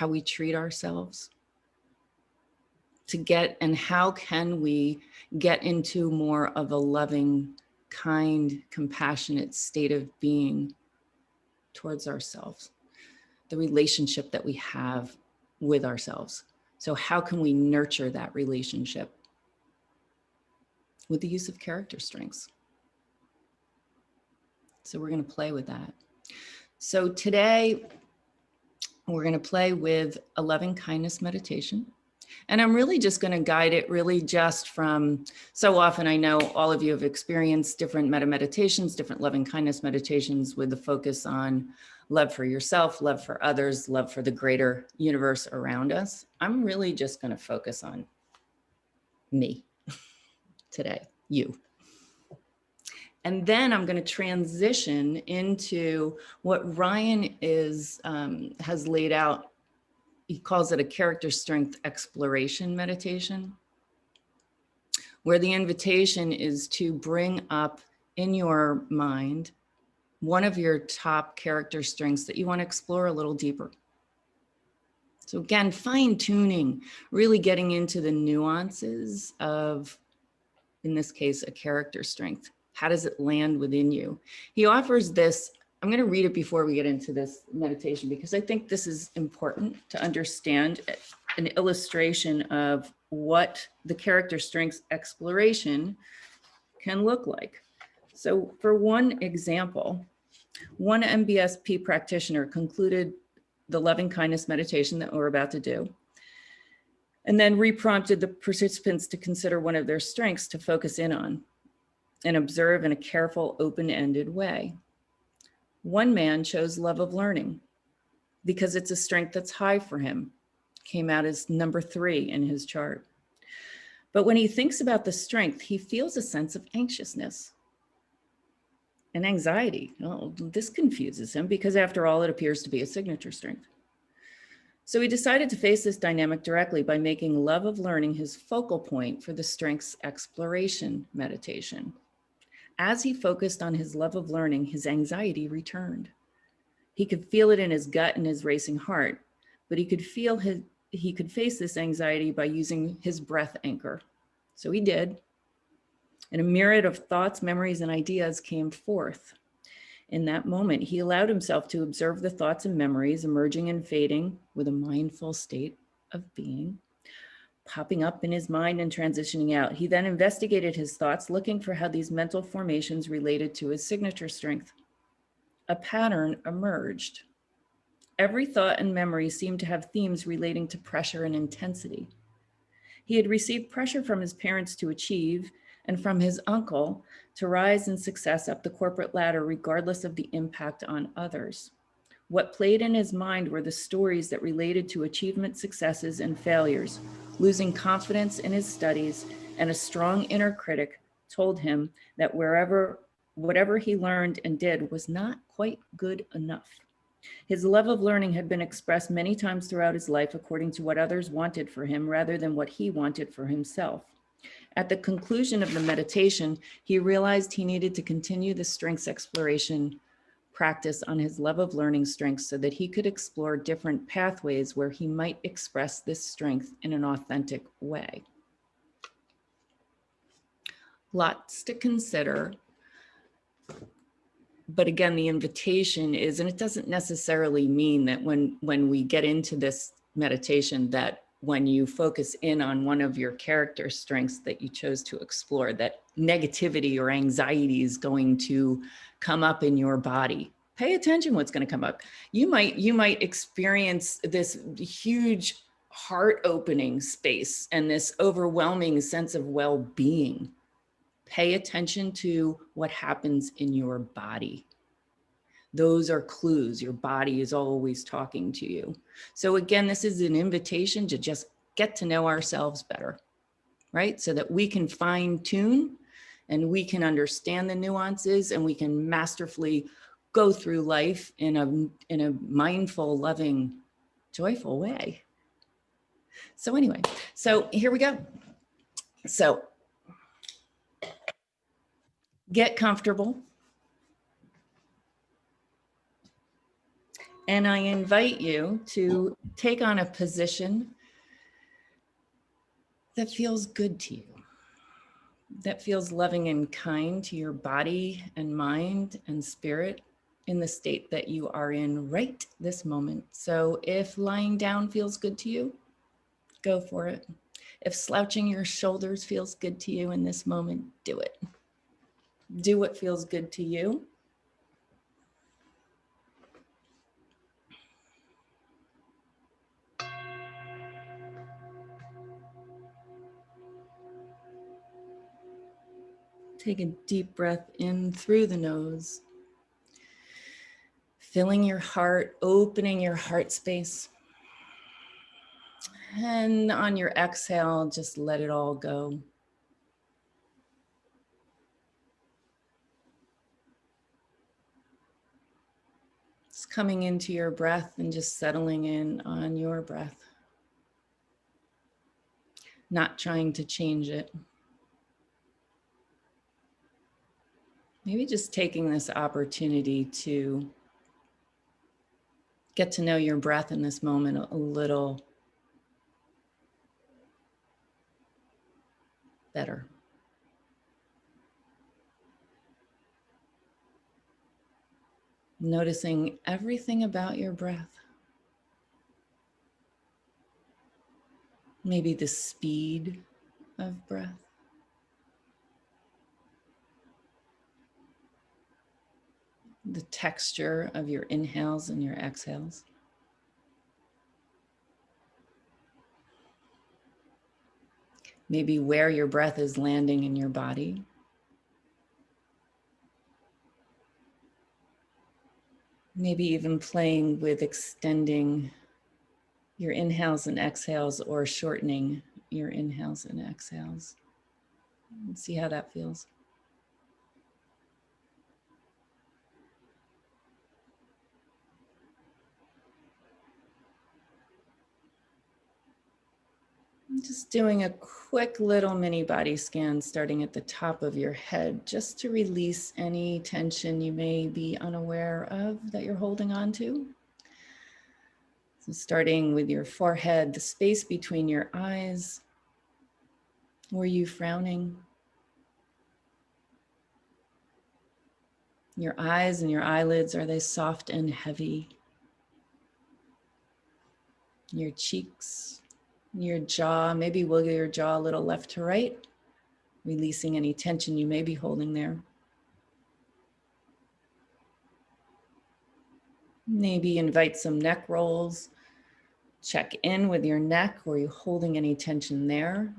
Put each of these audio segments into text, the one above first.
how we treat ourselves, and how can we get into more of a loving, kind, compassionate state of being towards ourselves, the relationship that we have with ourselves. So how can we nurture that relationship with the use of character strengths? So we're going to play with that. So today we're going to play with a loving kindness meditation. And I'm really just going to guide it really just from, so often I know all of you have experienced different metta meditations, different loving kindness meditations with the focus on love for yourself, love for others, love for the greater universe around us. I'm really just going to focus on me today, you. And then I'm going to transition into what Ryan has laid out. He calls it a character strength exploration meditation, where the invitation is to bring up in your mind one of your top character strengths that you want to explore a little deeper. So again, fine tuning, really getting into the nuances of, in this case, a character strength. How does it land within you? He offers this. I'm going to read it before we get into this meditation, because I think this is important to understand an illustration of what the character strengths exploration can look like. So for one example, one MBSP practitioner concluded the loving kindness meditation that we're about to do, and then reprompted the participants to consider one of their strengths to focus in on and observe in a careful, open-ended way. One man chose love of learning because it's a strength that's high for him. Came out as number 3 in his chart. But when he thinks about the strength, he feels a sense of anxiousness and anxiety. Oh, this confuses him because after all, it appears to be a signature strength. So he decided to face this dynamic directly by making love of learning his focal point for the strengths exploration meditation. As he focused on his love of learning, his anxiety returned. He could feel it in his gut and his racing heart, but he could face this anxiety by using his breath anchor. So he did. And a myriad of thoughts, memories, and ideas came forth. In that moment, he allowed himself to observe the thoughts and memories emerging and fading with a mindful state of being, popping up in his mind and transitioning out. He then investigated his thoughts, looking for how these mental formations related to his signature strength. A pattern emerged. Every thought and memory seemed to have themes relating to pressure and intensity. He had received pressure from his parents to achieve and from his uncle to rise in success up the corporate ladder, regardless of the impact on others. What played in his mind were the stories that related to achievement, successes, and failures. Losing confidence in his studies and a strong inner critic told him that whatever he learned and did was not quite good enough. His love of learning had been expressed many times throughout his life according to what others wanted for him rather than what he wanted for himself. At the conclusion of the meditation, he realized he needed to continue the strengths exploration practice on his love of learning strengths so that he could explore different pathways where he might express this strength in an authentic way. Lots to consider. But again, the invitation is, and it doesn't necessarily mean that when we get into this meditation that when you focus in on one of your character strengths that you chose to explore, that negativity or anxiety is going to come up in your body. Pay attention what's going to come up. You might experience this huge heart opening space and this overwhelming sense of well-being. Pay attention to what happens in your body. Those are clues. Your body is always talking to you. So again, this is an invitation to just get to know ourselves better, right? So that we can fine tune and we can understand the nuances and we can masterfully go through life in a mindful, loving, joyful way. So anyway, so here we go. So get comfortable. And I invite you to take on a position that feels good to you, that feels loving and kind to your body and mind and spirit in the state that you are in right this moment. So if lying down feels good to you, go for it. If slouching your shoulders feels good to you in this moment, do it. Do what feels good to you. Take a deep breath in through the nose, filling your heart, opening your heart space. And on your exhale, just let it all go. Just coming into your breath and just settling in on your breath. Not trying to change it. Maybe just taking this opportunity to get to know your breath in this moment a little better. Noticing everything about your breath. Maybe the speed of breath. The texture of your inhales and your exhales. Maybe where your breath is landing in your body. Maybe even playing with extending your inhales and exhales or shortening your inhales and exhales. And see how that feels. Just doing a quick little mini body scan starting at the top of your head, just to release any tension you may be unaware of that you're holding on to. So starting with your forehead, the space between your eyes. Were you frowning? Your eyes and your eyelids, are they soft and heavy? Your cheeks, your jaw, maybe wiggle your jaw a little left to right, releasing any tension you may be holding there. Maybe invite some neck rolls. Check in with your neck. Were you holding any tension there?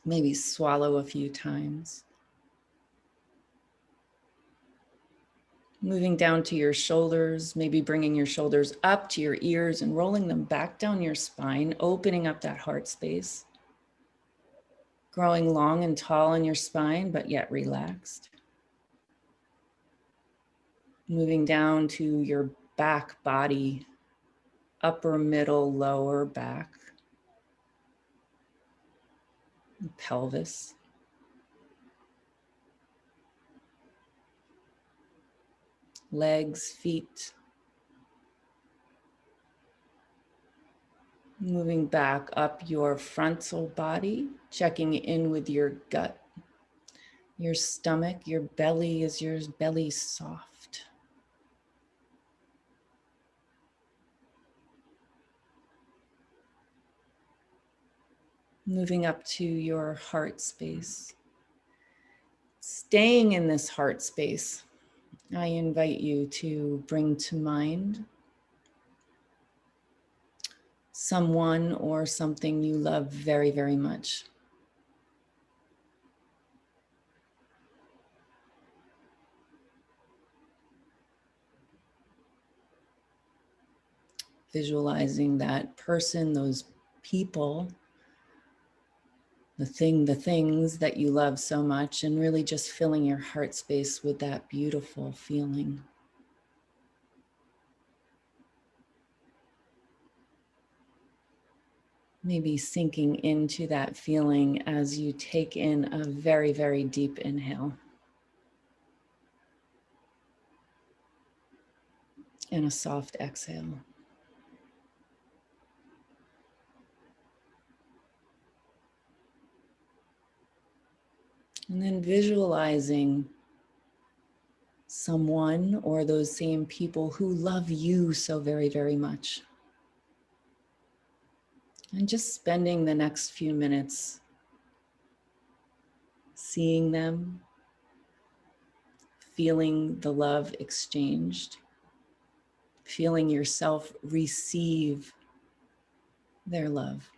Maybe swallow a few times. Moving down to your shoulders, maybe bringing your shoulders up to your ears and rolling them back down your spine, opening up that heart space. Growing long and tall in your spine, but yet relaxed. Moving down to your back body, upper, middle, lower back, pelvis. Legs, feet. Moving back up your frontal body, checking in with your gut, your stomach, your belly. Is your belly soft? Moving up to your heart space. Staying in this heart space, I invite you to bring to mind someone or something you love very, very much. Visualizing that person, those people, the things that you love so much, and really just filling your heart space with that beautiful feeling. Maybe sinking into that feeling as you take in a very, very deep inhale. and a soft exhale. And then visualizing someone or those same people who love you so very, very much. And just spending the next few minutes seeing them, feeling the love exchanged, feeling yourself receive their love.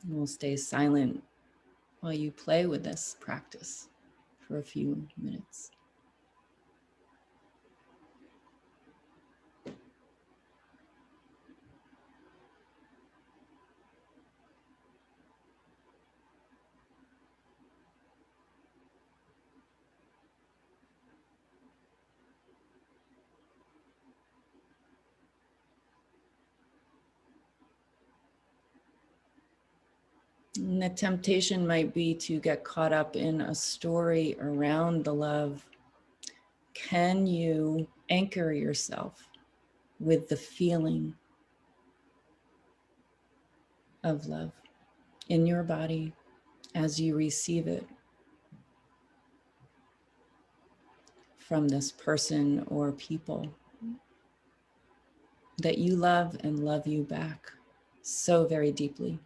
And we'll stay silent while you play with this practice for a few minutes. And the temptation might be to get caught up in a story around the love. Can you anchor yourself with the feeling of love in your body as you receive it from this person or people that you love and love you back so very deeply?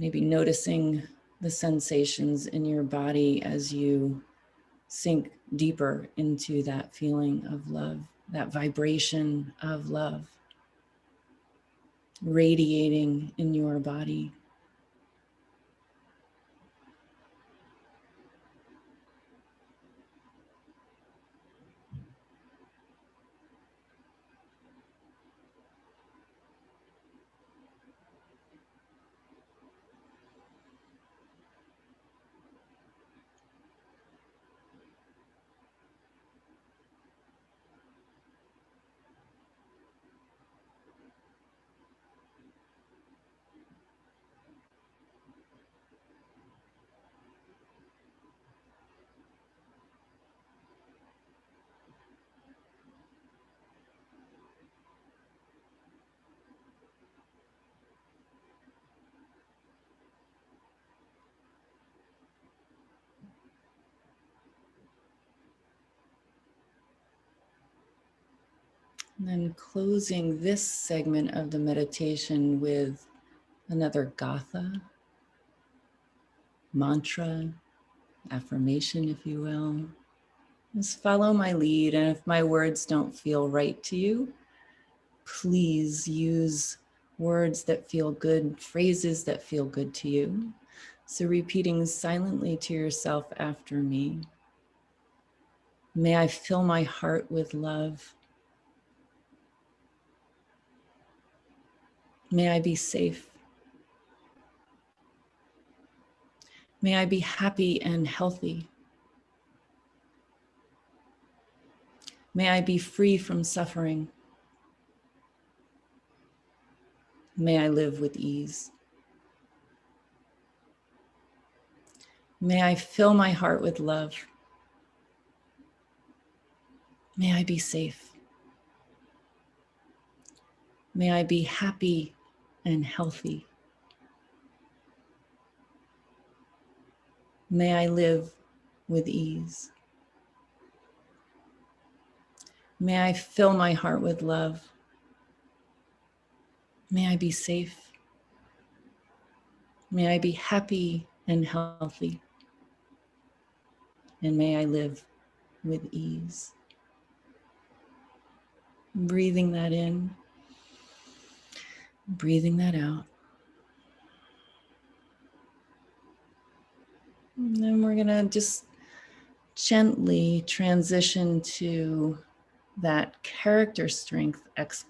Maybe noticing the sensations in your body as you sink deeper into that feeling of love, that vibration of love radiating in your body. And then closing this segment of the meditation with another gatha, mantra, affirmation, if you will. Just follow my lead, and if my words don't feel right to you, please use words that feel good, phrases that feel good to you. So repeating silently to yourself after me. May I fill my heart with love. May I be safe. May I be happy and healthy. May I be free from suffering. May I live with ease. May I fill my heart with love. May I be safe. May I be happy and healthy. May I live with ease. May I fill my heart with love. May I be safe. May I be happy and healthy. And may I live with ease. Breathing that in, breathing that out. And then we're gonna just gently transition to that character strength exploration.